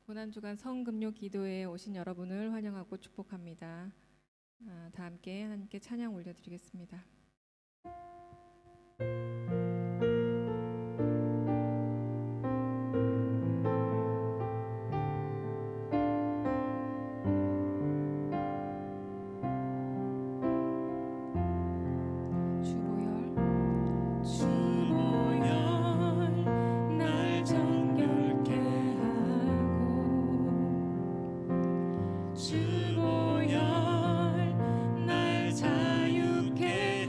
고난주간 성금요 기도회에 오신 여러분을 환영하고 축복합니다. 다 함께 하나님께 찬양 올려드리겠습니다. 주보혈 날 자유케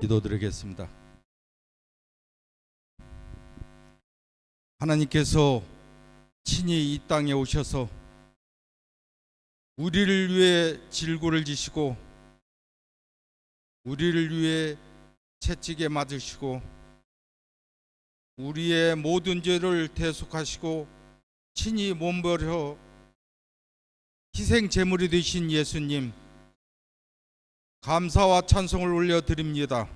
기도드리겠습니다. 하나님께서 친히 이 땅에 오셔서 우리를 위해 질고를 지시고 우리를 위해 채찍에 맞으시고 우리의 모든 죄를 대속하시고 친히 몸버려 희생 제물이 되신 예수님, 감사와 찬송을 올려드립니다.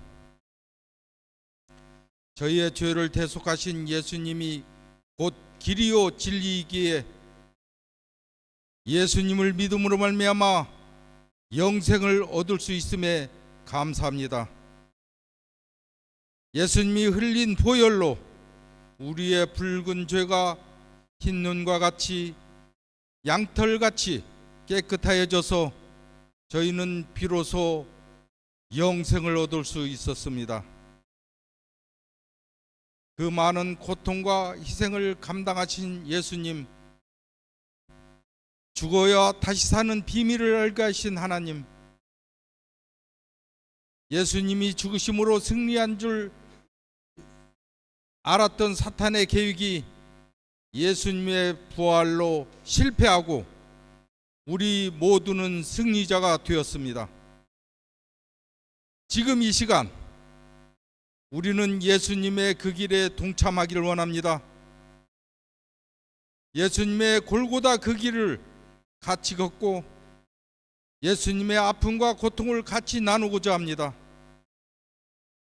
저희의 죄를 대속하신 예수님이 곧 길이요 진리이기에 예수님을 믿음으로 말미암아 영생을 얻을 수 있음에 감사합니다. 예수님이 흘린 보혈로 우리의 붉은 죄가 흰 눈과 같이 양털같이 깨끗하여져서 저희는 비로소 영생을 얻을 수 있었습니다. 그 많은 고통과 희생을 감당하신 예수님, 죽어야 다시 사는 비밀을 알게 하신 하나님, 예수님이 죽으심으로 승리한 줄 알았던 사탄의 계획이 예수님의 부활로 실패하고 우리 모두는 승리자가 되었습니다. 지금 이 시간 우리는 예수님의 그 길에 동참하기를 원합니다. 예수님의 골고다 그 길을 같이 걷고 예수님의 아픔과 고통을 같이 나누고자 합니다.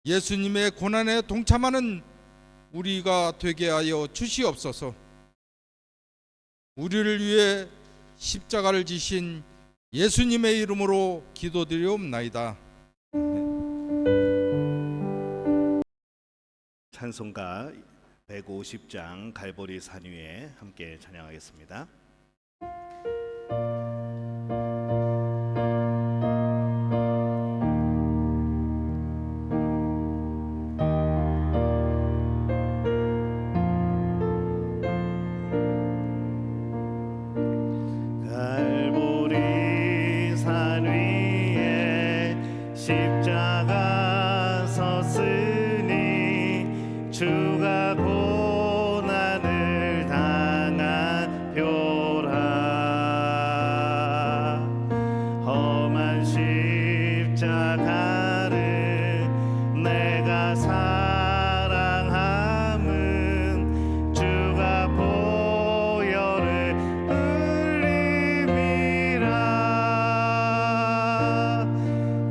예수님의 고난에 동참하는 우리가 되게 하여 주시옵소서. 우리를 위해 십자가를 지신 예수님의 이름으로 기도드리옵나이다. 찬송가 150장 갈보리 산 위에 함께 찬양하겠습니다. 갈보리 산 위에 십자가 섰으니 주가 고난을 당한 표라. 험한 십자가를 내가 사랑함은 주가 보혈을 흘림이라.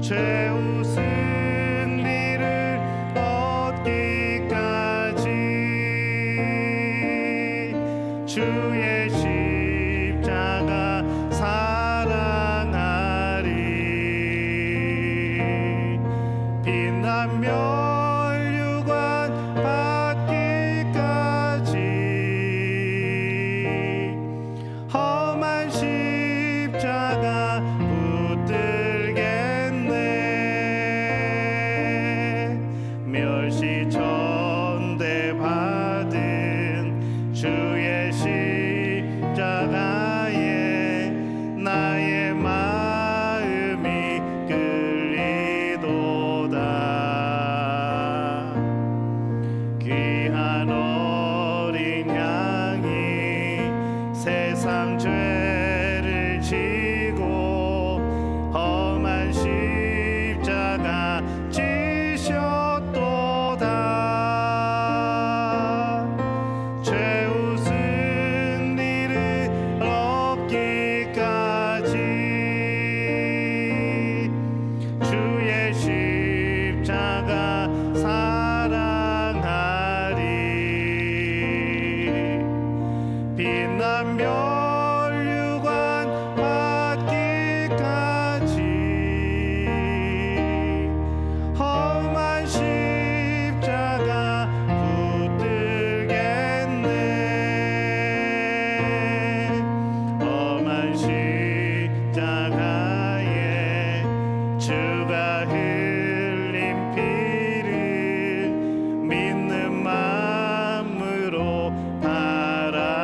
죄우 승리를 얻기까지 주의 십자가 사랑하리. 빛난 멸류관 받기까지 험한 십자가 붙들겠네. 멸시 천대 받은 주의 십자가에 나의 마음이 끌리도다. 귀한 어린 양이 세상 죄를 지고 험한 십자가 지셨도다. 죄우 승리를 얻기까지 주의 십자가 사랑하리. 빛난 멸류관 받기까지 험한 십자가 붙들겠네. 험한 십자가에 주가 흘린 피를 믿는 마음으로 바라보니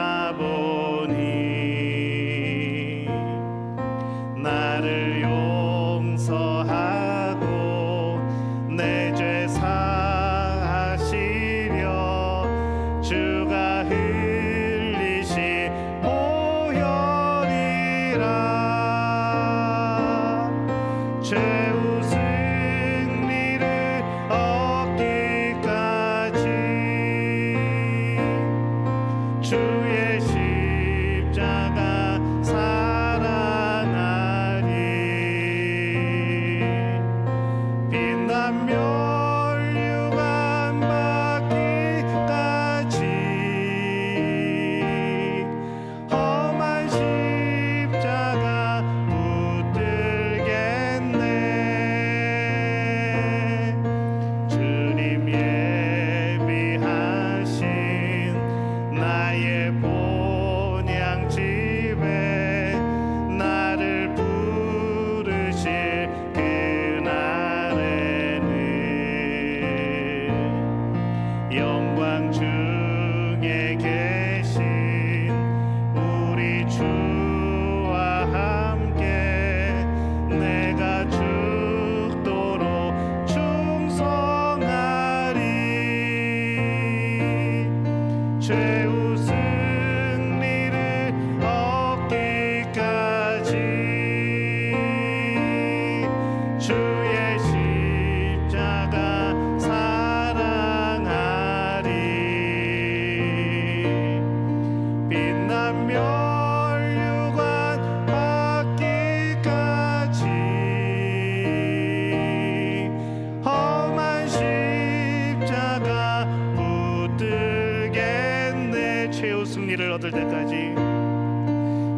최후 승리를 얻을 때까지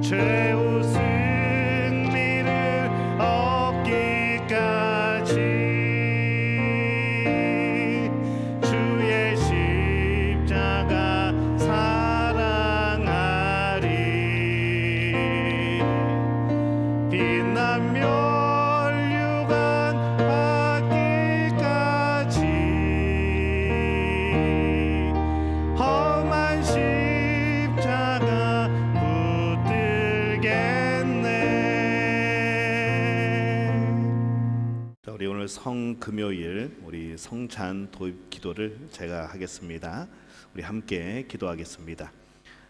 최후 승리를 얻기까지 주의 십자가 사랑하리. 빛나며 멸류관 받기까지 험한 십자가 붙들겠네. 자, 우리 오늘 성금요일 우리 성찬 도입 기도를 제가 하겠습니다. 우리 함께 기도하겠습니다.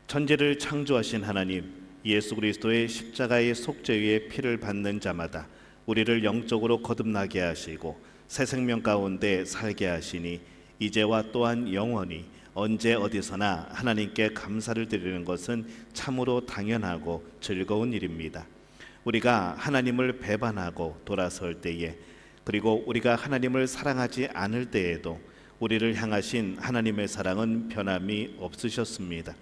천지를 창조하신 하나님, 예수 그리스도의 십자가의 속죄의 피를 받는 자마다 우리를 영적으로 거듭나게 하시고 새 생명 가운데 살게 하시니 이제와 또한 영원히 언제 어디서나 하나님께 감사를 드리는 것은 참으로 당연하고 즐거운 일입니다. 우리가 하나님을 배반하고 돌아설 때에, 그리고 우리가 하나님을 사랑하지 않을 때에도 우리를 향하신 하나님의 사랑은 변함이 없으셨습니다.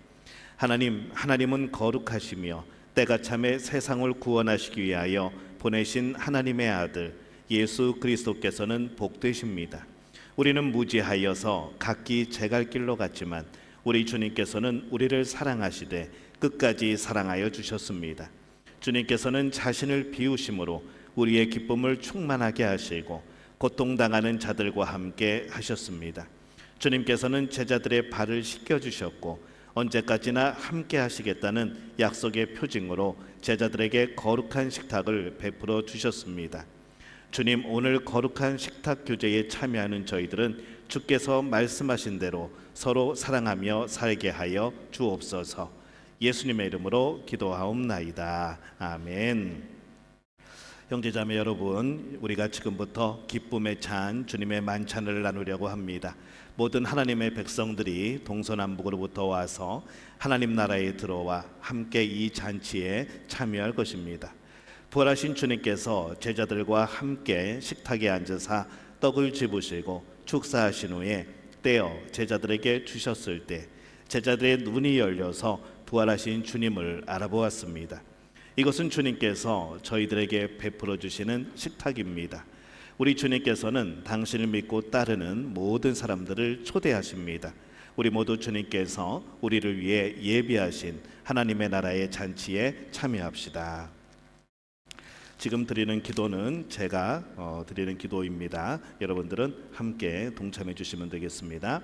하나님은 거룩하시며 때가 참에 세상을 구원하시기 위하여 보내신 하나님의 아들 예수 그리스도께서는 복되십니다. 우리는 무지하여서 각기 제 갈 길로 갔지만 우리 주님께서는 우리를 사랑하시되 끝까지 사랑하여 주셨습니다. 주님께서는 자신을 비우심으로 우리의 기쁨을 충만하게 하시고 고통당하는 자들과 함께 하셨습니다. 주님께서는 제자들의 발을 씻겨주셨고 언제까지나 함께 하시겠다는 약속의 표징으로 제자들에게 거룩한 식탁을 베풀어 주셨습니다. 주님, 오늘 거룩한 식탁 교제에 참여하는 저희들은 주께서 말씀하신 대로 서로 사랑하며 살게 하여 주옵소서. 예수님의 이름으로 기도하옵나이다. 아멘. 형제자매 여러분, 우리가 지금부터 기쁨의 찬 주님의 만찬을 나누려고 합니다. 모든 하나님의 백성들이 동서남북으로부터 와서 하나님 나라에 들어와 함께 이 잔치에 참여할 것입니다. 부활하신 주님께서 제자들과 함께 식탁에 앉으사 떡을 집으시고 축사하신 후에 떼어 제자들에게 주셨을 때 제자들의 눈이 열려서 부활하신 주님을 알아보았습니다. 이것은 주님께서 저희들에게 베풀어 주시는 식탁입니다. 우리 주님께서는 당신을 믿고 따르는 모든 사람들을 초대하십니다. 우리 모두 주님께서 우리를 위해 예비하신 하나님의 나라의 잔치에 참여합시다. 지금 드리는 기도는 제가 드리는 기도입니다. 여러분들은 함께 동참해 주시면 되겠습니다.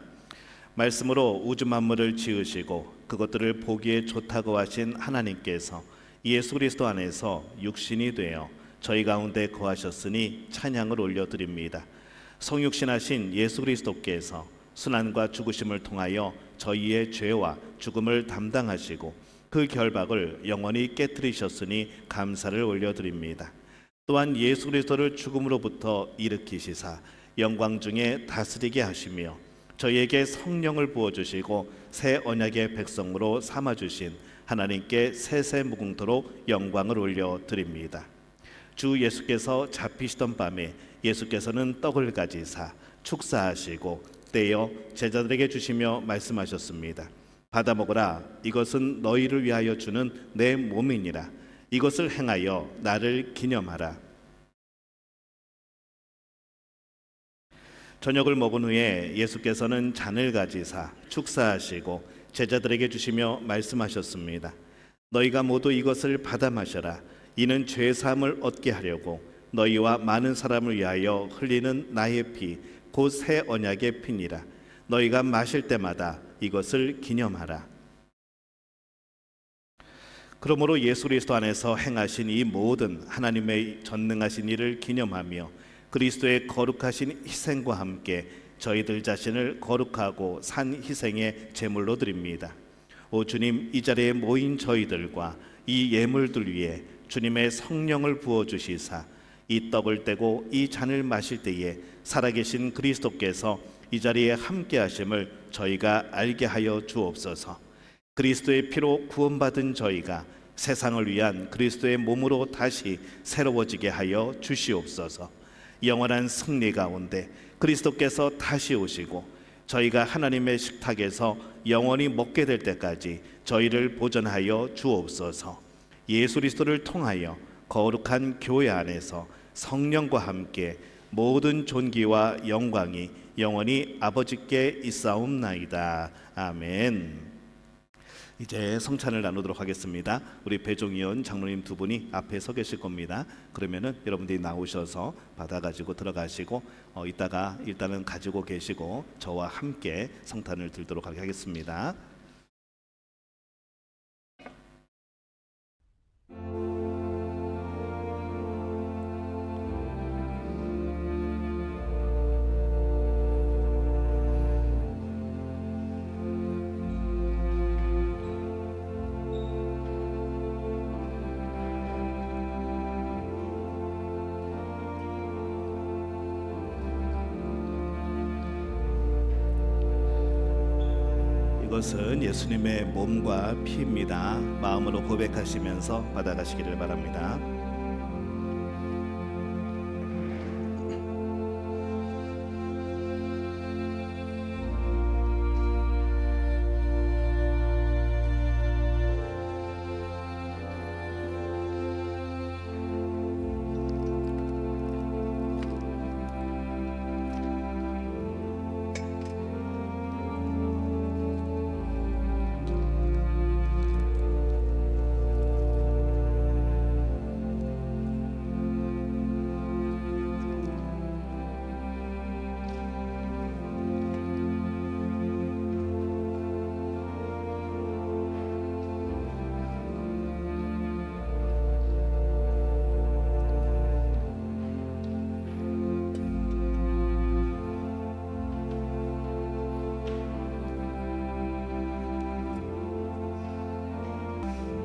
말씀으로 우주 만물을 지으시고 그것들을 보기에 좋다고 하신 하나님께서 예수 그리스도 안에서 육신이 되어 저희 가운데 거하셨으니 찬양을 올려드립니다. 성육신하신 예수 그리스도께서 순환과 죽으심을 통하여 저희의 죄와 죽음을 담당하시고 그 결박을 영원히 깨뜨리셨으니 감사를 올려드립니다. 또한 예수 그리스도를 죽음으로부터 일으키시사 영광 중에 다스리게 하시며 저희에게 성령을 부어주시고 새 언약의 백성으로 삼아주신 하나님께 세세 무궁토록 영광을 올려드립니다. 주 예수께서 잡히시던 밤에 예수께서는 떡을 가지사 축사하시고 떼어 제자들에게 주시며 말씀하셨습니다. 받아 먹으라. 이것은 너희를 위하여 주는 내 몸이니라. 이것을 행하여 나를 기념하라. 저녁을 먹은 후에 예수께서는 잔을 가지사 축사하시고 제자들에게 주시며 말씀하셨습니다. 너희가 모두 이것을 받아 마셔라. 이는 죄 사함을 얻게 하려고 너희와 많은 사람을 위하여 흘리는 나의 피 곧 새 언약의 피니라. 너희가 마실 때마다 이것을 기념하라. 그러므로 예수 그리스도 안에서 행하신 이 모든 하나님의 전능하신 일을 기념하며 그리스도의 거룩하신 희생과 함께 저희들 자신을 거룩하고 산 희생의 제물로 드립니다. 오 주님, 이 자리에 모인 저희들과 이 예물들 위에 주님의 성령을 부어주시사 이 떡을 떼고 이 잔을 마실 때에 살아계신 그리스도께서 이 자리에 함께 하심을 저희가 알게 하여 주옵소서. 그리스도의 피로 구원받은 저희가 세상을 위한 그리스도의 몸으로 다시 새로워지게 하여 주시옵소서. 영원한 승리 가운데 그리스도께서 다시 오시고 저희가 하나님의 식탁에서 영원히 먹게 될 때까지 저희를 보존하여 주옵소서. 예수 그리스도를 통하여 거룩한 교회 안에서 성령과 함께 모든 존귀와 영광이 영원히 아버지께 있사옵나이다. 아멘. 이제 성찬을 나누도록 하겠습니다. 우리 배종위원 장로님 두 분이 앞에 서 계실 겁니다. 그러면은 여러분들이 나오셔서 받아가지고 들어가시고 이따가 일단은 가지고 계시고 저와 함께 성탄을 들도록 하겠습니다. 이것은 예수님의 몸과 피입니다. 마음으로 고백하시면서 받아가시기를 바랍니다.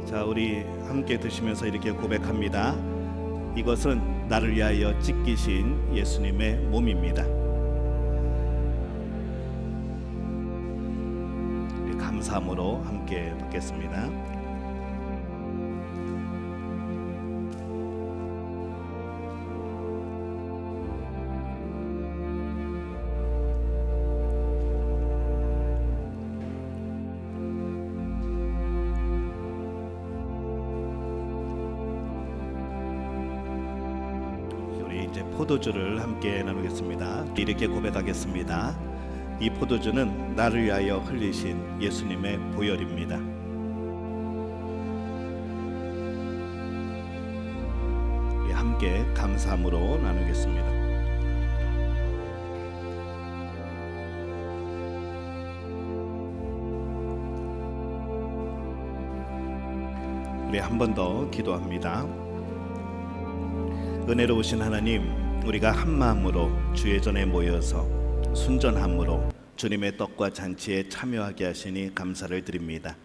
자, 우리 함께 드시면서 이렇게 고백합니다. 이것은 나를 위하여 찢기신 예수님의 몸입니다. 우리 감사함으로 함께 받겠습니다. 이제 포도주를 함께 나누겠습니다. 이렇게 고백하겠습니다. 이 포도주는 나를 위하여 흘리신 예수님의 보혈입니다. 우리 함께 감사함으로 나누겠습니다. 우리 한 번 더 기도합니다. 은혜로우신 하나님, 우리가 한마음으로 주의 전에 모여서 순전함으로 주님의 떡과 잔치에 참여하게 하시니 감사를 드립니다.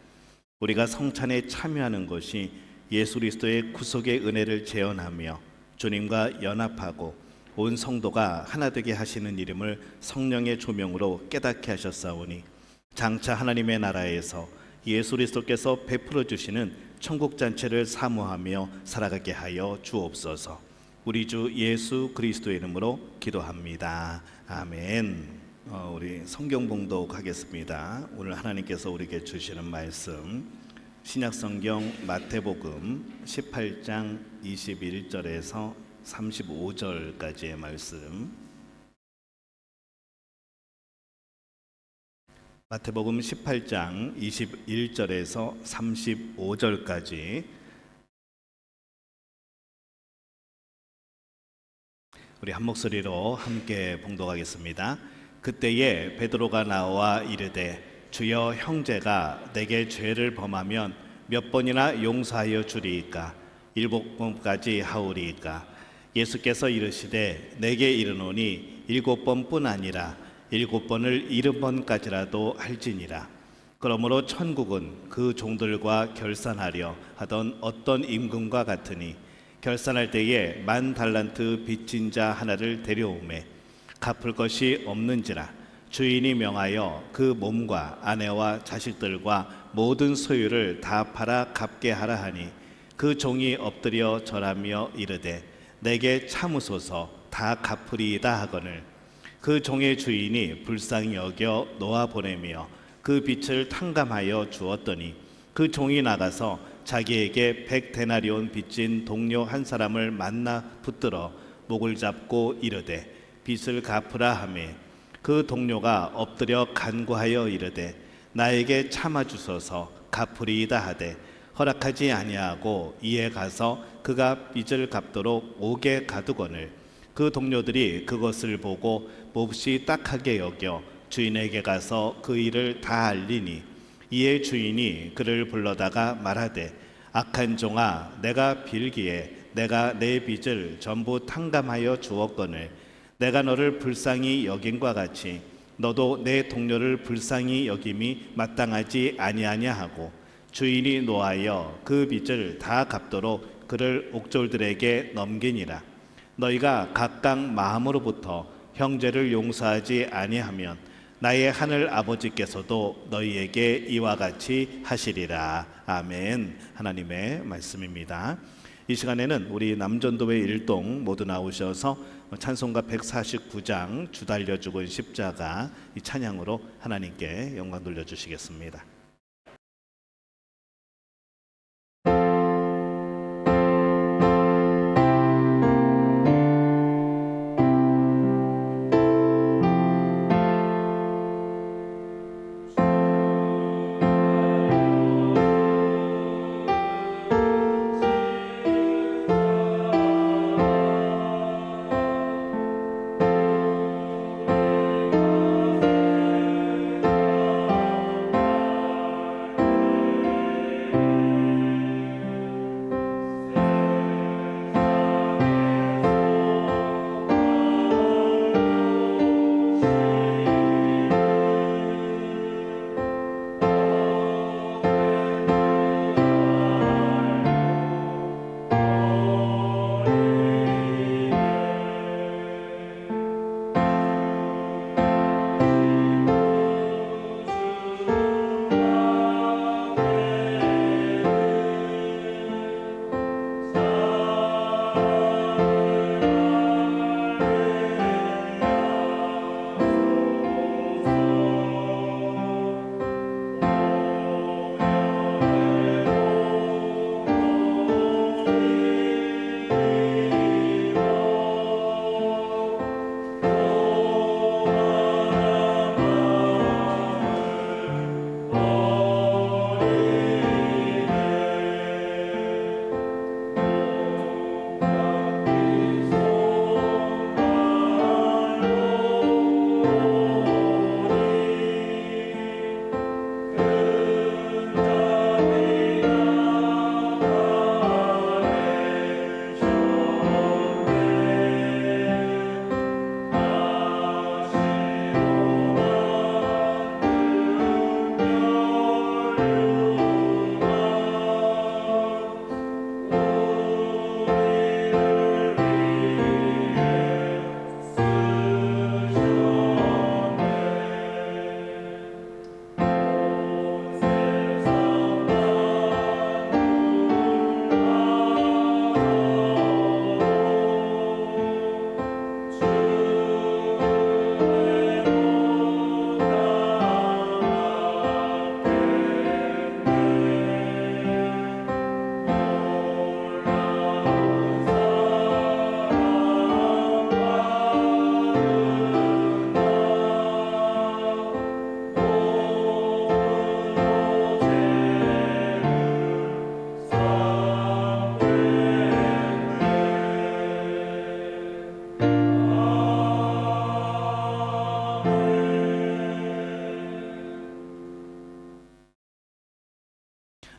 우리가 성찬에 참여하는 것이 예수 그리스도의 구속의 은혜를 재현하며 주님과 연합하고 온 성도가 하나 되게 하시는 이름을 성령의 조명으로 깨닫게 하셨사오니 장차 하나님의 나라에서 예수 그리스도께서 베풀어 주시는 천국 잔치를 사모하며 살아가게 하여 주옵소서. 우리 주 예수 그리스도의 이름으로 기도합니다. 아멘. 우리 성경 봉독하겠습니다. 오늘 하나님께서 우리에게 주시는 말씀 신약성경 마태복음 18장 21절에서 35절까지의 말씀. 마태복음 18장 21절에서 35절까지 우리 한 목소리로 함께 봉독하겠습니다. 그때에 베드로가 나와 이르되 주여, 형제가 내게 죄를 범하면 몇 번이나 용서하여 주리이까? 7번까지 하오리이까? 예수께서 이르시되 내게 이르노니 7번뿐 아니라 7번을 70번까지라도 할지니라. 그러므로 천국은 그 종들과 결산하려 하던 어떤 임금과 같으니 결산할 때에 10,000달란트 빚진 자 하나를 데려오매 갚을 것이 없는지라 주인이 명하여 그 몸과 아내와 자식들과 모든 소유를 다 팔아 갚게 하라 하니 그 종이 엎드려 절하며 이르되 내게 참으소서 다 갚으리이다 하거늘 그 종의 주인이 불쌍히 여겨 놓아 보내며 그 빚을 탕감하여 주었더니 그 종이 나가서 자기에게 100데나리온 빚진 동료 한 사람을 만나 붙들어 목을 잡고 이르되 빚을 갚으라 하매 그 동료가 엎드려 간구하여 이르되 나에게 참아 주소서 갚으리이다 하되 허락하지 아니하고 이에 가서 그가 빚을 갚도록 옥에 가두거늘 그 동료들이 그것을 보고 몹시 딱하게 여겨 주인에게 가서 그 일을 다 알리니 이에 주인이 그를 불러다가 말하되 악한 종아 내가 빌기에 내가 내 빚을 전부 탕감하여 주었거늘 내가 너를 불쌍히 여김과 같이 너도 내 동료를 불쌍히 여김이 마땅하지 아니하냐 하고 주인이 노하여 그 빚을 다 갚도록 그를 옥졸들에게 넘기니라. 너희가 각각 마음으로부터 형제를 용서하지 아니하면 나의 하늘 아버지께서도 너희에게 이와 같이 하시리라. 아멘. 하나님의 말씀입니다. 이 시간에는 우리 남전도회 일동 모두 나오셔서 찬송가 149장 주 달려 죽은 십자가 이 찬양으로 하나님께 영광 돌려주시겠습니다.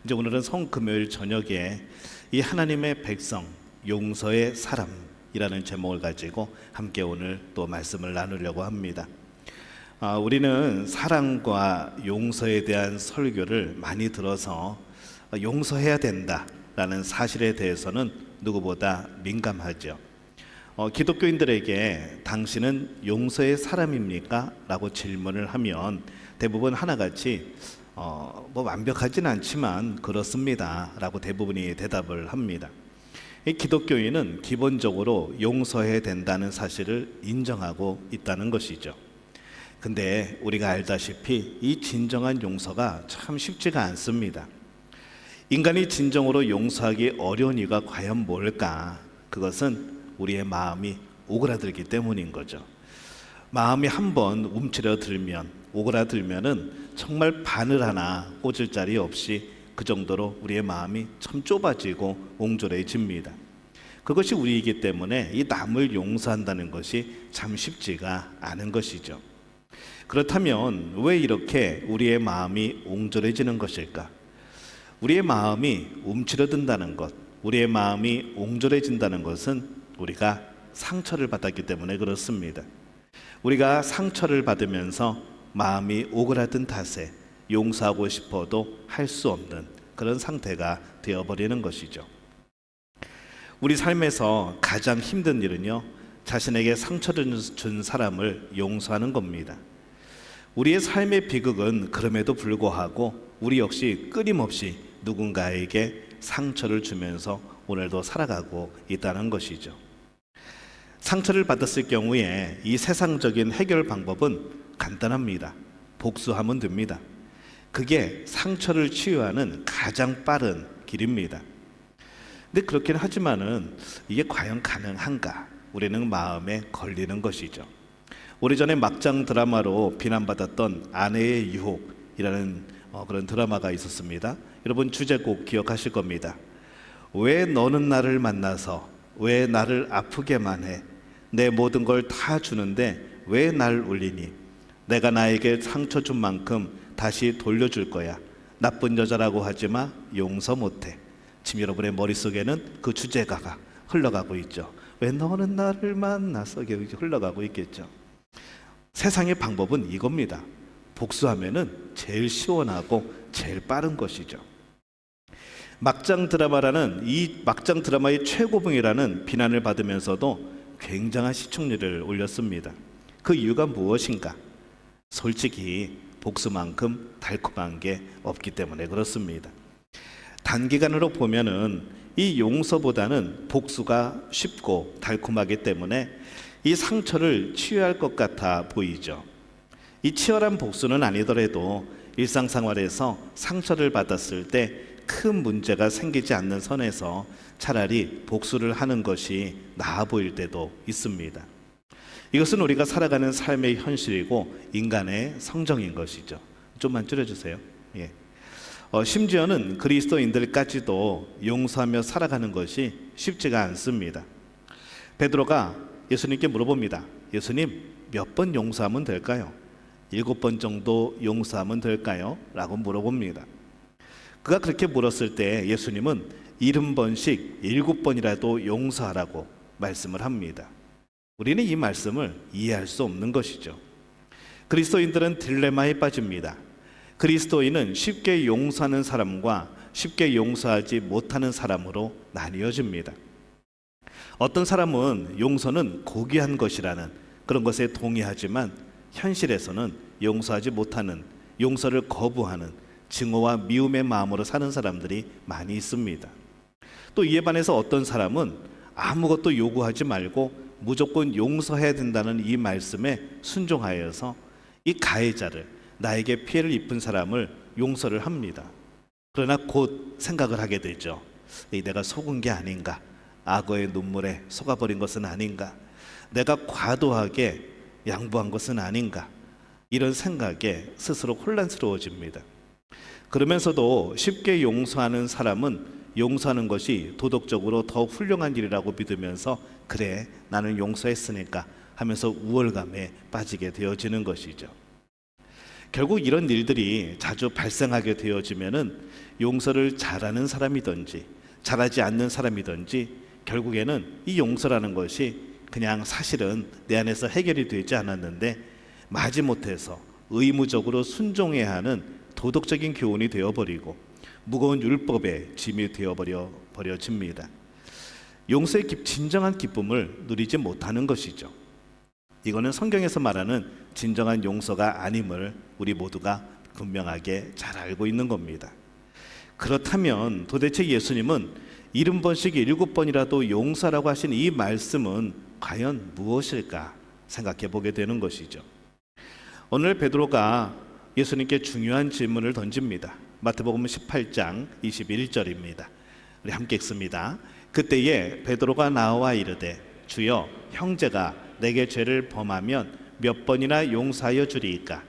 이제 오늘은 성금요일 저녁에 이 하나님의 백성 용서의 사람이라는 제목을 가지고 함께 오늘 또 말씀을 나누려고 합니다. 우리는 사랑과 용서에 대한 설교를 많이 들어서 용서해야 된다라는 사실에 대해서는 누구보다 민감하죠. 기독교인들에게 당신은 용서의 사람입니까? 라고 질문을 하면 대부분 하나같이 뭐 완벽하진 않지만 그렇습니다 라고 대부분이 대답을 합니다. 이 기독교인은 기본적으로 용서해야 된다는 사실을 인정하고 있다는 것이죠. 근데 우리가 알다시피 이 진정한 용서가 참 쉽지가 않습니다. 인간이 진정으로 용서하기 어려운 이유가 과연 뭘까? 그것은 우리의 마음이 오그라들기 때문인 거죠. 마음이 한번 움츠러들면, 오그라들면은 정말 바늘 하나 꽂을 자리 없이 그 정도로 우리의 마음이 참 좁아지고 옹졸해집니다. 그것이 우리이기 때문에 이 남을 용서한다는 것이 참 쉽지가 않은 것이죠. 그렇다면 왜 이렇게 우리의 마음이 옹졸해지는 것일까? 우리의 마음이 움츠러든다는 것, 우리의 마음이 옹졸해진다는 것은 우리가 상처를 받았기 때문에 그렇습니다. 우리가 상처를 받으면서 마음이 오그라든 탓에 용서하고 싶어도 할 수 없는 그런 상태가 되어버리는 것이죠. 우리 삶에서 가장 힘든 일은요, 자신에게 상처를 준 사람을 용서하는 겁니다. 우리의 삶의 비극은 그럼에도 불구하고 우리 역시 끊임없이 누군가에게 상처를 주면서 오늘도 살아가고 있다는 것이죠. 상처를 받았을 경우에 이 세상적인 해결 방법은 간단합니다. 복수하면 됩니다. 그게 상처를 치유하는 가장 빠른 길입니다. 근데 그렇긴 하지만은 이게 과연 가능한가? 우리는 마음에 걸리는 것이죠. 오래전에 막장 드라마로 비난받았던 아내의 유혹이라는 그런 드라마가 있었습니다. 여러분 주제곡 기억하실 겁니다. 왜 너는 나를 만나서 왜 나를 아프게만 해? 내 모든 걸 다 주는데 왜 날 울리니? 내가 나에게 상처 준 만큼 다시 돌려줄 거야. 나쁜 여자라고 하지마. 용서 못해. 지금 여러분의 머릿속에는 그 주제가가 흘러가고 있죠. 왜 너는 나를 만나서 흘러가고 있겠죠. 세상의 방법은 이겁니다. 복수하면은 제일 시원하고 제일 빠른 것이죠. 막장 드라마라는 이 막장 드라마의 최고봉이라는 비난을 받으면서도 굉장한 시청률을 올렸습니다. 그 이유가 무엇인가? 솔직히 복수만큼 달콤한 게 없기 때문에 그렇습니다. 단기간으로 보면은 이 용서보다는 복수가 쉽고 달콤하기 때문에 이 상처를 치유할 것 같아 보이죠. 이 치열한 복수는 아니더라도 일상생활에서 상처를 받았을 때 큰 문제가 생기지 않는 선에서 차라리 복수를 하는 것이 나아 보일 때도 있습니다. 이것은 우리가 살아가는 삶의 현실이고 인간의 성정인 것이죠. 좀만 줄여주세요. 예. 심지어는 그리스도인들까지도 용서하며 살아가는 것이 쉽지가 않습니다. 베드로가 예수님께 물어봅니다. 예수님, 몇 번 용서하면 될까요? 7번 정도 용서하면 될까요? 라고 물어봅니다. 그가 그렇게 물었을 때 예수님은 70번씩 7번이라도 용서하라고 말씀을 합니다. 우리는 이 말씀을 이해할 수 없는 것이죠. 그리스도인들은 딜레마에 빠집니다. 그리스도인은 쉽게 용서하는 사람과 쉽게 용서하지 못하는 사람으로 나뉘어집니다. 어떤 사람은 용서는 고귀한 것이라는 그런 것에 동의하지만 현실에서는 용서하지 못하는, 용서를 거부하는 증오와 미움의 마음으로 사는 사람들이 많이 있습니다. 또 이에 반해서 어떤 사람은 아무것도 요구하지 말고 무조건 용서해야 된다는 이 말씀에 순종하여서 이 가해자를, 나에게 피해를 입힌 사람을 용서를 합니다. 그러나 곧 생각을 하게 되죠. 내가 속은 게 아닌가? 악어의 눈물에 속아버린 것은 아닌가? 내가 과도하게 양보한 것은 아닌가? 이런 생각에 스스로 혼란스러워집니다. 그러면서도 쉽게 용서하는 사람은 용서하는 것이 도덕적으로 더 훌륭한 일이라고 믿으면서 그래, 나는 용서했으니까 하면서 우월감에 빠지게 되어지는 것이죠. 결국 이런 일들이 자주 발생하게 되어지면은 용서를 잘하는 사람이든지 잘하지 않는 사람이든지 결국에는 이 용서라는 것이 그냥 사실은 내 안에서 해결이 되지 않았는데 마지못해서 의무적으로 순종해야 하는 도덕적인 교훈이 되어버리고 무거운 율법의 짐이 되어버려집니다. 용서의 진정한 기쁨을 누리지 못하는 것이죠. 이거는 성경에서 말하는 진정한 용서가 아님을 우리 모두가 분명하게 잘 알고 있는 겁니다. 그렇다면 도대체 예수님은 70번씩 7번이라도 용서라고 하신 이 말씀은 과연 무엇일까 생각해 보게 되는 것이죠. 오늘 베드로가 예수님께 중요한 질문을 던집니다. 마태복음 18장 21절입니다. 우리 함께 읽습니다. 그때에 베드로가 나와 이르되 주여 형제가 내게 죄를 범하면 몇 번이나 용서하여 주리이까?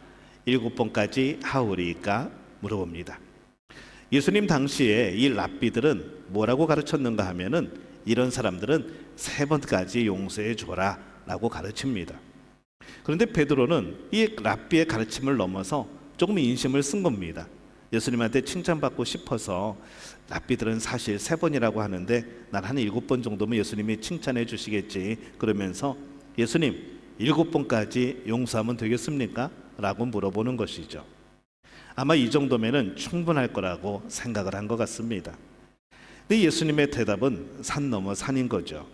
7번까지 하오리이까? 물어봅니다. 예수님 당시에 이 랍비들은 뭐라고 가르쳤는가 하면은 이런 사람들은 3번까지 용서해 줘라 라고 가르칩니다. 그런데 베드로는 이 랍비의 가르침을 넘어서 조금 인심을 쓴 겁니다. 예수님한테 칭찬받고 싶어서 랍비들은 사실 3번이라고 하는데 난 한 7번 정도면 예수님이 칭찬해 주시겠지, 그러면서 예수님 7번까지 용서하면 되겠습니까? 라고 물어보는 것이죠. 아마 이 정도면은 충분할 거라고 생각을 한 것 같습니다. 근데 예수님의 대답은 산 넘어 산인 거죠.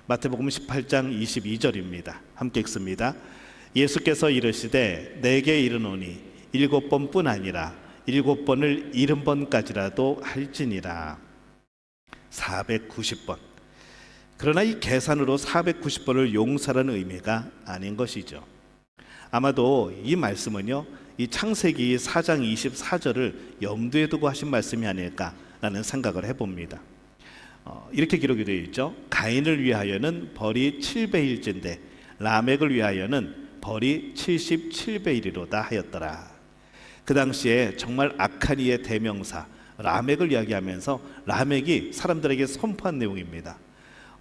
마태복음 18장 22절입니다. 함께 읽습니다. 예수께서 이르시되 내게 이르노니 7번뿐 아니라 7번을 70번까지라도 할지니라. 490번. 그러나 이 계산으로 490번을 용서라는 의미가 아닌 것이죠. 아마도 이 말씀은요, 이 창세기 4장 24절을 염두에 두고 하신 말씀이 아닐까라는 생각을 해봅니다. 이렇게 기록이 되어 있죠. 가인을 위하여는 벌이 7배일진데 라멕을 위하여는 벌이 77배이리로다 하였더라. 그 당시에 정말 악한 이의 대명사 라멕을 이야기하면서 라멕이 사람들에게 선포한 내용입니다.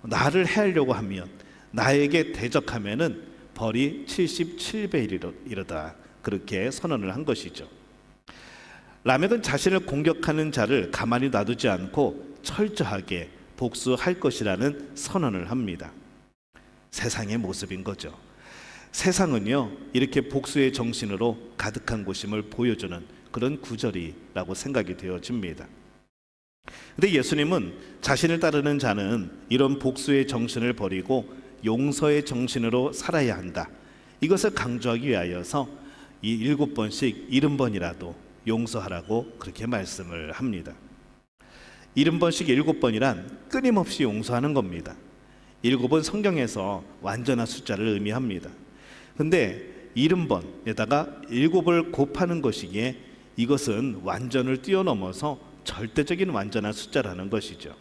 나를 해하려고 하면, 나에게 대적하면은 벌이 77배이리로다, 그렇게 선언을 한 것이죠. 라멕은 자신을 공격하는 자를 가만히 놔두지 않고 철저하게 복수할 것이라는 선언을 합니다. 세상의 모습인 거죠. 세상은요, 이렇게 복수의 정신으로 가득한 곳임을 보여주는 그런 구절이라고 생각이 되어집니다. 근데 예수님은 자신을 따르는 자는 이런 복수의 정신을 버리고 용서의 정신으로 살아야 한다, 이것을 강조하기 위하여서 이 7번씩 70번이라도 용서하라고 그렇게 말씀을 합니다. 70번씩 7번이란 끊임없이 용서하는 겁니다. 7은 성경에서 완전한 숫자를 의미합니다. 근데 70번에다가 7을 곱하는 것이기에 이것은 완전을 뛰어넘어서 절대적인 완전한 숫자라는 것이죠.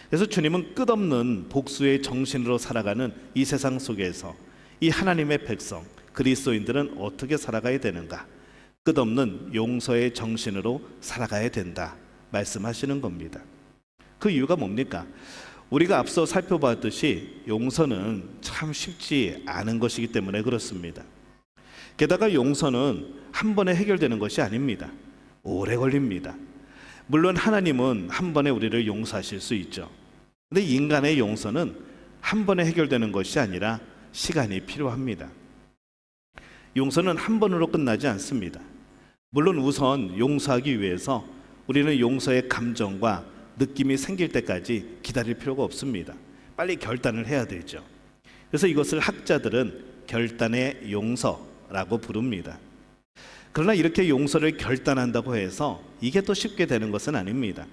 그래서 주님은 끝없는 복수의 정신으로 살아가는 이 세상 속에서 이 하나님의 백성 그리스도인들은 어떻게 살아가야 되는가? 끝없는 용서의 정신으로 살아가야 된다 말씀하시는 겁니다. 그 이유가 뭡니까? 우리가 앞서 살펴봤듯이 용서는 참 쉽지 않은 것이기 때문에 그렇습니다. 게다가 용서는 한 번에 해결되는 것이 아닙니다. 오래 걸립니다. 물론 하나님은 한 번에 우리를 용서하실 수 있죠. 근데 인간의 용서는 한 번에 해결되는 것이 아니라 시간이 필요합니다. 용서는 한 번으로 끝나지 않습니다. 물론 우선 용서하기 위해서 우리는 용서의 감정과 느낌이 생길 때까지 기다릴 필요가 없습니다. 빨리 결단을 해야 되죠. 그래서 이것을 학자들은 결단의 용서라고 부릅니다. 그러나 이렇게 용서를 결단한다고 해서 이게 또 쉽게 되는 것은 아닙니다.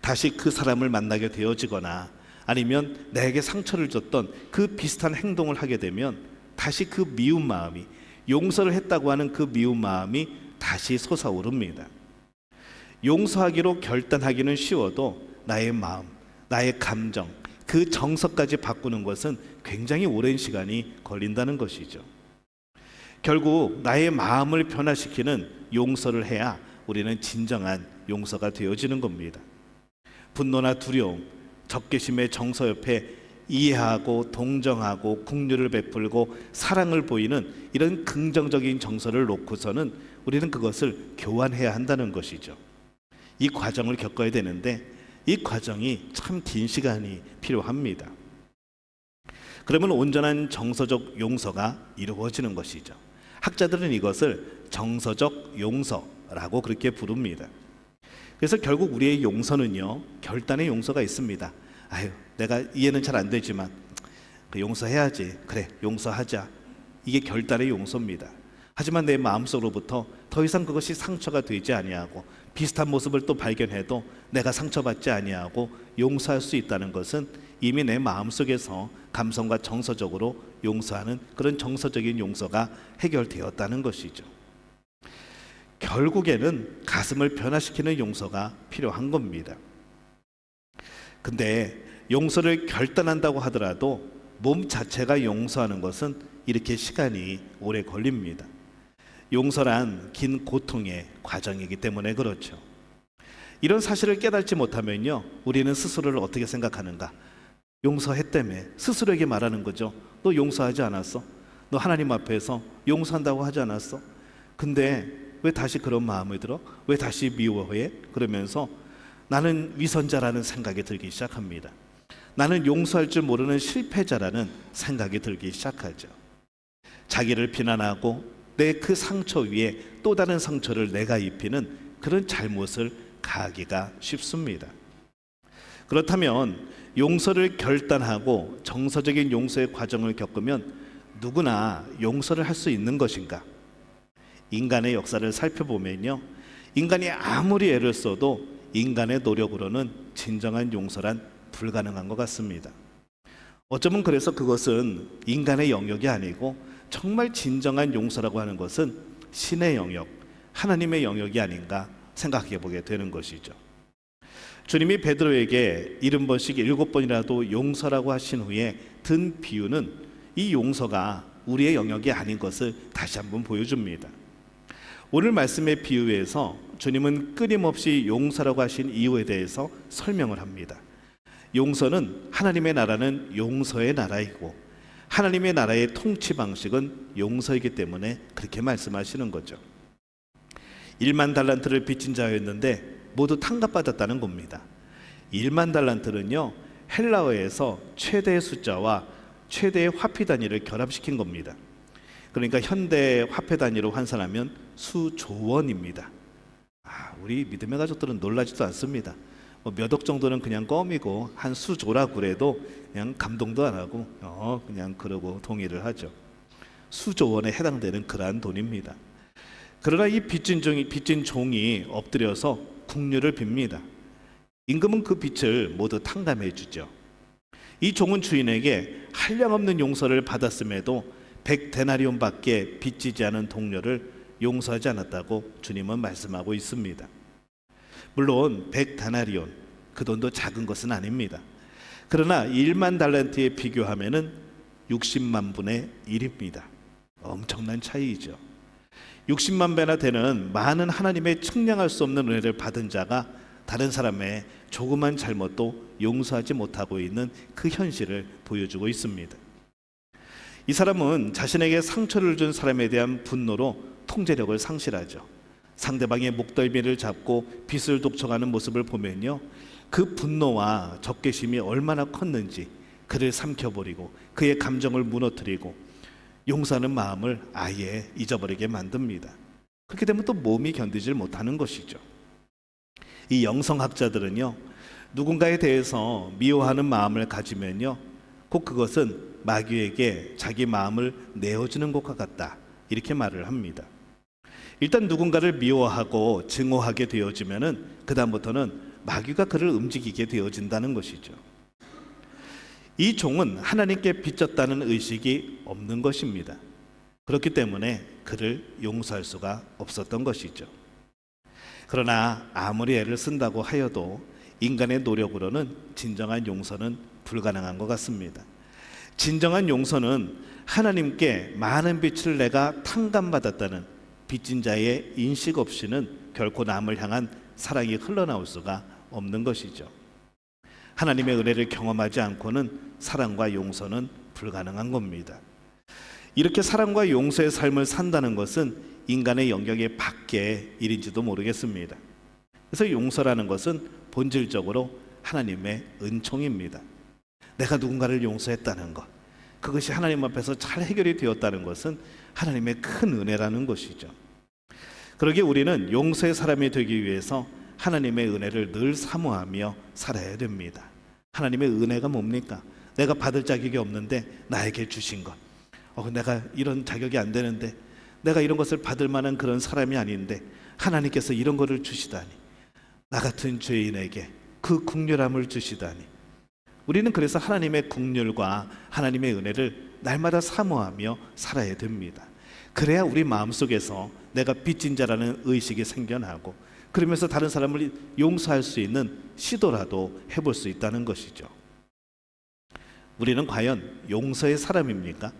다시 그 사람을 만나게 되어지거나 아니면 내게 상처를 줬던 그 비슷한 행동을 하게 되면 다시 그 미운 마음이, 용서를 했다고 하는 그 미운 마음이 다시 솟아오릅니다. 용서하기로 결단하기는 쉬워도 나의 마음, 나의 감정, 그 정서까지 바꾸는 것은 굉장히 오랜 시간이 걸린다는 것이죠. 결국 나의 마음을 변화시키는 용서를 해야 우리는 진정한 용서가 되어지는 겁니다. 분노나 두려움, 적개심의 정서 옆에 이해하고 동정하고 긍휼을 베풀고 사랑을 보이는 이런 긍정적인 정서를 놓고서는 우리는 그것을 교환해야 한다는 것이죠. 이 과정을 겪어야 되는데 이 과정이 참 긴 시간이 필요합니다. 그러면 온전한 정서적 용서가 이루어지는 것이죠. 학자들은 이것을 정서적 용서라고 그렇게 부릅니다. 그래서 결국 우리의 용서는요, 결단의 용서가 있습니다. 아유, 내가 이해는 잘 안 되지만 용서해야지. 그래, 용서하자. 이게 결단의 용서입니다. 하지만 내 마음속으로부터 더 이상 그것이 상처가 되지 아니하고 비슷한 모습을 또 발견해도 내가 상처받지 아니하고 용서할 수 있다는 것은 이미 내 마음속에서 감성과 정서적으로 용서하는 그런 정서적인 용서가 해결되었다는 것이죠. 결국에는 가슴을 변화시키는 용서가 필요한 겁니다. 근데 용서를 결단한다고 하더라도 몸 자체가 용서하는 것은 이렇게 시간이 오래 걸립니다. 용서란 긴 고통의 과정이기 때문에 그렇죠. 이런 사실을 깨닫지 못하면요, 우리는 스스로를 어떻게 생각하는가? 용서했다며 스스로에게 말하는 거죠. 너 용서하지 않았어? 너 하나님 앞에서 용서한다고 하지 않았어? 근데 왜 다시 그런 마음이 들어? 왜 다시 미워해? 그러면서 나는 위선자라는 생각이 들기 시작합니다. 나는 용서할 줄 모르는 실패자라는 생각이 들기 시작하죠. 자기를 비난하고 내 그 상처 위에 또 다른 상처를 내가 입히는 그런 잘못을 가하기가 쉽습니다. 그렇다면 용서를 결단하고 정서적인 용서의 과정을 겪으면 누구나 용서를 할 수 있는 것인가? 인간의 역사를 살펴보면요, 인간이 아무리 애를 써도 인간의 노력으로는 진정한 용서란 불가능한 것 같습니다. 어쩌면 그래서 그것은 인간의 영역이 아니고 정말 진정한 용서라고 하는 것은 신의 영역, 하나님의 영역이 아닌가 생각해 보게 되는 것이죠. 주님이 베드로에게 70번씩 7번이라도 용서라고 하신 후에 든 비유는 이 용서가 우리의 영역이 아닌 것을 다시 한번 보여줍니다. 오늘 말씀의 비유에서 주님은 끊임없이 용서라고 하신 이유에 대해서 설명을 합니다. 용서는 하나님의 나라는 용서의 나라이고 하나님의 나라의 통치 방식은 용서이기 때문에 그렇게 말씀하시는 거죠. 1만 달란트를 빚진 자였는데 모두 탕감받았다는 겁니다. 1만 달란트는요, 헬라어에서 최대의 숫자와 최대의 화폐 단위를 결합시킨 겁니다. 그러니까 현대 화폐 단위로 환산하면 수조원입니다. 우리 믿음의 가족들은 놀라지도 않습니다. 몇 억 정도는 그냥 껌이고 한 수조라고 그래도 그냥 감동도 안 하고 그냥 그러고 동의를 하죠. 수조원에 해당되는 그러한 돈입니다. 그러나 이 빚진 종이 엎드려서 국류를 빕니다. 임금은 그 빚을 모두 탕감해 주죠. 이 종은 주인에게 한량없는 용서를 받았음에도 100데나리온밖에 빚지지 않은 동료를 용서하지 않았다고 주님은 말씀하고 있습니다. 물론 100데나리온, 그 돈도 작은 것은 아닙니다. 그러나 1만 달란트에 비교하면은 60만 분의 1입니다. 엄청난 차이이죠. 60만 배나 되는 많은 하나님의 측량할 수 없는 은혜를 받은 자가 다른 사람의 조그만 잘못도 용서하지 못하고 있는 그 현실을 보여주고 있습니다. 이 사람은 자신에게 상처를 준 사람에 대한 분노로 통제력을 상실하죠. 상대방의 목덜미를 잡고 빚을 독촉하는 모습을 보면요, 그 분노와 적개심이 얼마나 컸는지 그를 삼켜버리고 그의 감정을 무너뜨리고 용서하는 마음을 아예 잊어버리게 만듭니다. 그렇게 되면 또 몸이 견디질 못하는 것이죠. 이 영성학자들은요, 누군가에 대해서 미워하는 마음을 가지면요, 꼭 그것은 마귀에게 자기 마음을 내어주는 것과 같다, 이렇게 말을 합니다. 일단 누군가를 미워하고 증오하게 되어지면은 그다음부터는 마귀가 그를 움직이게 되어진다는 것이죠. 이 종은 하나님께 빚졌다는 의식이 없는 것입니다. 그렇기 때문에 그를 용서할 수가 없었던 것이죠. 그러나 아무리 애를 쓴다고 하여도 인간의 노력으로는 진정한 용서는 불가능한 것 같습니다. 진정한 용서는 하나님께 많은 빚을 내가 탕감받았다는 빚진 자의 인식 없이는 결코 남을 향한 사랑이 흘러나올 수가 없는 것이죠. 하나님의 은혜를 경험하지 않고는 사랑과 용서는 불가능한 겁니다. 이렇게 사랑과 용서의 삶을 산다는 것은 인간의 영역의 밖의 일인지도 모르겠습니다. 그래서 용서라는 것은 본질적으로 하나님의 은총입니다. 내가 누군가를 용서했다는 것, 그것이 하나님 앞에서 잘 해결이 되었다는 것은 하나님의 큰 은혜라는 것이죠. 그러기에 우리는 용서의 사람이 되기 위해서 하나님의 은혜를 늘 사모하며 살아야 됩니다. 하나님의 은혜가 뭡니까? 내가 받을 자격이 없는데 나에게 주신 것. 내가 이런 자격이 안 되는데, 내가 이런 것을 받을 만한 그런 사람이 아닌데 하나님께서 이런 것을 주시다니, 나 같은 죄인에게 그 긍휼함을 주시다니. 우리는 그래서 하나님의 긍휼과 하나님의 은혜를 날마다 사모하며 살아야 됩니다. 그래야 우리 마음속에서 내가 빚진 자라는 의식이 생겨나고, 그러면서 다른 사람을 용서할 수 있는 시도라도 해볼 수 있다는 것이죠. 우리는 과연 용서의 사람입니까?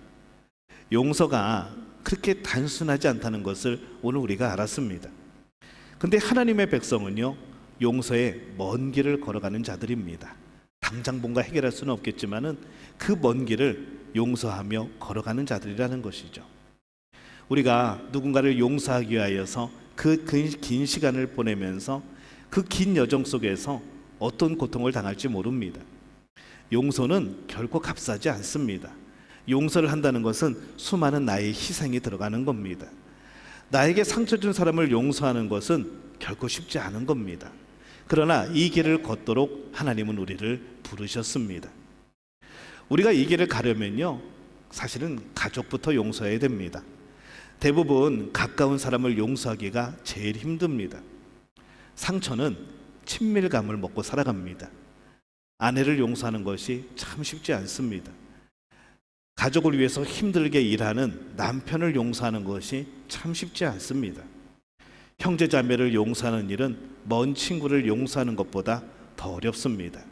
용서가 그렇게 단순하지 않다는 것을 오늘 우리가 알았습니다. 근데 하나님의 백성은요, 용서에 먼 길을 걸어가는 자들입니다. 당장 뭔가 해결할 수는 없겠지만은 그 먼 길을 용서하며 걸어가는 자들이라는 것이죠. 우리가 누군가를 용서하기 위하여서 그 긴 시간을 보내면서 그 긴 여정 속에서 어떤 고통을 당할지 모릅니다. 용서는 결코 값싸지 않습니다. 용서를 한다는 것은 수많은 나의 희생이 들어가는 겁니다. 나에게 상처 준 사람을 용서하는 것은 결코 쉽지 않은 겁니다. 그러나 이 길을 걷도록 하나님은 우리를 부르셨습니다. 우리가 이 길을 가려면요, 사실은 가족부터 용서해야 됩니다. 대부분 가까운 사람을 용서하기가 제일 힘듭니다. 상처는 친밀감을 먹고 살아갑니다. 아내를 용서하는 것이 참 쉽지 않습니다. 가족을 위해서 힘들게 일하는 남편을 용서하는 것이 참 쉽지 않습니다. 형제 자매를 용서하는 일은 먼 친구를 용서하는 것보다 더 어렵습니다.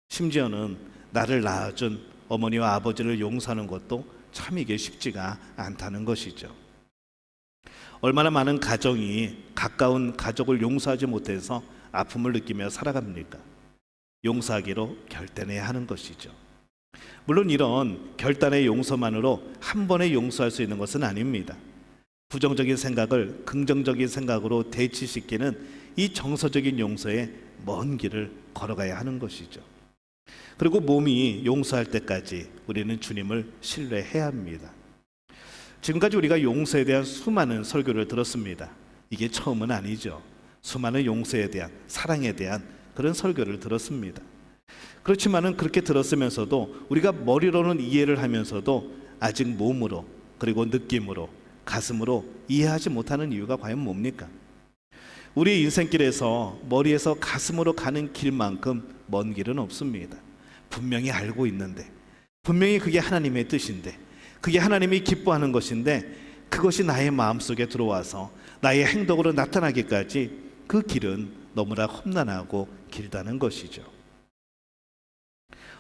심지어는 나를 낳아준 어머니와 아버지를 용서하는 것도 참 이게 쉽지가 않다는 것이죠. 얼마나 많은 가정이 가까운 가족을 용서하지 못해서 아픔을 느끼며 살아갑니까? 용서하기로 결단해야 하는 것이죠. 물론 이런 결단의 용서만으로 한 번에 용서할 수 있는 것은 아닙니다. 부정적인 생각을 긍정적인 생각으로 대치시키는 이 정서적인 용서에 먼 길을 걸어가야 하는 것이죠. 그리고 몸이 용서할 때까지 우리는 주님을 신뢰해야 합니다. 지금까지 우리가 용서에 대한 수많은 설교를 들었습니다. 이게 처음은 아니죠. 수많은 용서에 대한, 사랑에 대한 그런 설교를 들었습니다. 그렇지만은 그렇게 들었으면서도 우리가 머리로는 이해를 하면서도 아직 몸으로, 그리고 느낌으로, 가슴으로 이해하지 못하는 이유가 과연 뭡니까? 우리 인생길에서 머리에서 가슴으로 가는 길만큼 먼 길은 없습니다. 분명히 알고 있는데, 분명히 그게 하나님의 뜻인데, 그게 하나님이 기뻐하는 것인데, 그것이 나의 마음속에 들어와서 나의 행동으로 나타나기까지 그 길은 너무나 험난하고 길다는 것이죠.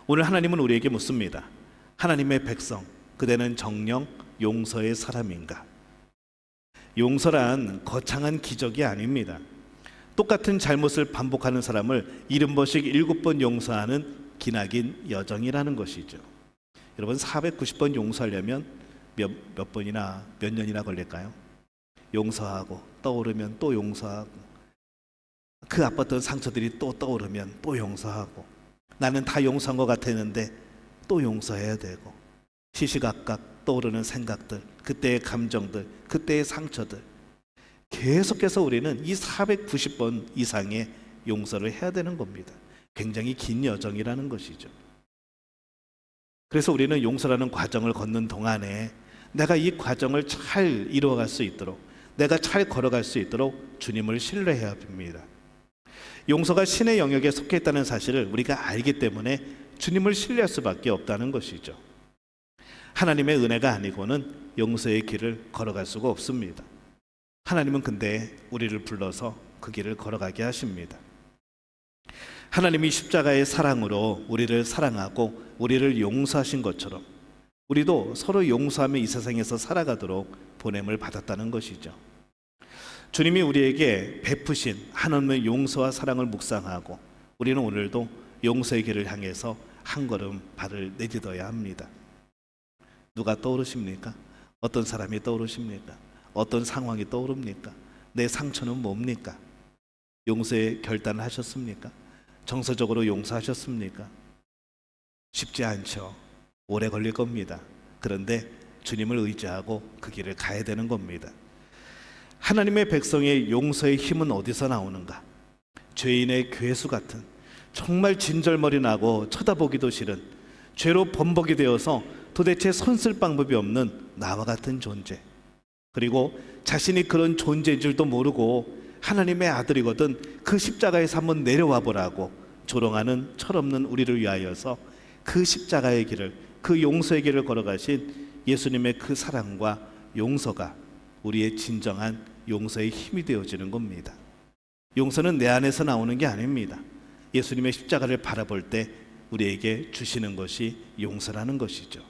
오늘 하나님은 우리에게 묻습니다. 하나님의 백성, 그대는 정녕 용서의 사람인가? 용서란 거창한 기적이 아닙니다. 똑같은 잘못을 반복하는 사람을 70번씩 7번 용서하는 기나긴 여정이라는 것이죠. 여러분, 490번 용서하려면 몇 번이나 몇 년이나 걸릴까요? 용서하고 떠오르면 또 용서하고, 그 아팠던 상처들이 또 떠오르면 또 용서하고, 나는 다 용서한 것 같았는데 또 용서해야 되고, 시시각각 떠오르는 생각들, 그때의 감정들, 그때의 상처들, 계속해서 우리는 이 490번 이상의 용서를 해야 되는 겁니다. 굉장히 긴 여정이라는 것이죠. 그래서 우리는 용서라는 과정을 걷는 동안에 내가 이 과정을 잘 이루어갈 수 있도록, 내가 잘 걸어갈 수 있도록 주님을 신뢰해야 합니다. 용서가 신의 영역에 속해 있다는 사실을 우리가 알기 때문에 주님을 신뢰할 수밖에 없다는 것이죠. 하나님의 은혜가 아니고는 용서의 길을 걸어갈 수가 없습니다. 하나님은 근데 우리를 불러서 그 길을 걸어가게 하십니다. 하나님이 십자가의 사랑으로 우리를 사랑하고 우리를 용서하신 것처럼 우리도 서로 용서하며 이 세상에서 살아가도록 보냄을 받았다는 것이죠. 주님이 우리에게 베푸신 하나님의 용서와 사랑을 묵상하고 우리는 오늘도 용서의 길을 향해서 한 걸음 발을 내딛어야 합니다. 누가 떠오르십니까? 어떤 사람이 떠오르십니까? 어떤 상황이 떠오릅니까? 내 상처는 뭡니까? 용서의 결단을 하셨습니까? 정서적으로 용서하셨습니까? 쉽지 않죠. 오래 걸릴 겁니다. 그런데 주님을 의지하고 그 길을 가야 되는 겁니다. 하나님의 백성의 용서의 힘은 어디서 나오는가? 죄인의 괴수 같은, 정말 진절머리 나고 쳐다보기도 싫은, 죄로 범벅이 되어서 도대체 손쓸 방법이 없는 나와 같은 존재, 그리고 자신이 그런 존재인 줄도 모르고 하나님의 아들이거든 그 십자가에서 한번 내려와 보라고 조롱하는 철없는 우리를 위하여서 그 십자가의 길을, 그 용서의 길을 걸어가신 예수님의 그 사랑과 용서가 우리의 진정한 용서의 힘이 되어지는 겁니다. 용서는 내 안에서 나오는 게 아닙니다. 예수님의 십자가를 바라볼 때 우리에게 주시는 것이 용서라는 것이죠.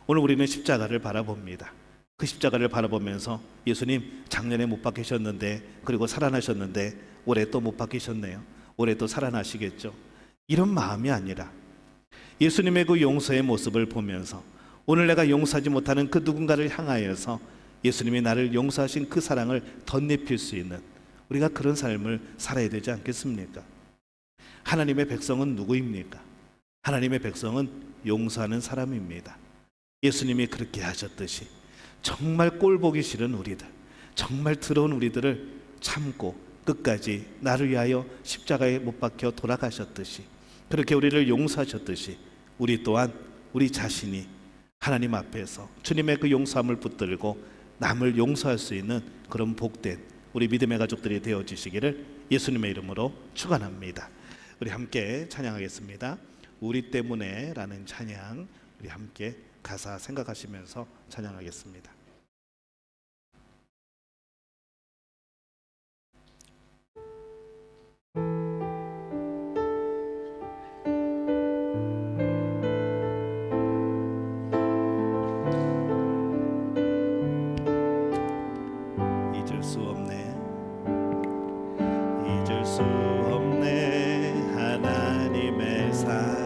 오늘 우리는 십자가를 바라봅니다. 그 십자가를 바라보면서 예수님 작년에 못 박히셨는데, 그리고 살아나셨는데 올해 또 못 박히셨네요. 올해 또 살아나시겠죠. 이런 마음이 아니라 예수님의 그 용서의 모습을 보면서 오늘 내가 용서하지 못하는 그 누군가를 향하여서 예수님이 나를 용서하신 그 사랑을 덧입힐 수 있는 우리가 그런 삶을 살아야 되지 않겠습니까? 하나님의 백성은 누구입니까? 하나님의 백성은 용서하는 사람입니다. 예수님이 그렇게 하셨듯이 정말 꼴보기 싫은 우리들, 정말 더러운 우리들을 참고 끝까지 나를 위하여 십자가에 못 박혀 돌아가셨듯이, 그렇게 우리를 용서하셨듯이 우리 또한 우리 자신이 하나님 앞에서 주님의 그 용서함을 붙들고 남을 용서할 수 있는 그런 복된 우리 믿음의 가족들이 되어지시기를 예수님의 이름으로 축원합니다. 우리 함께 찬양하겠습니다. 우리 때문에 라는 찬양, 우리 함께 가사 생각하시면서 찬양하겠습니다. 잊을 수 없네, 잊을 수 없네 하나님의 사랑.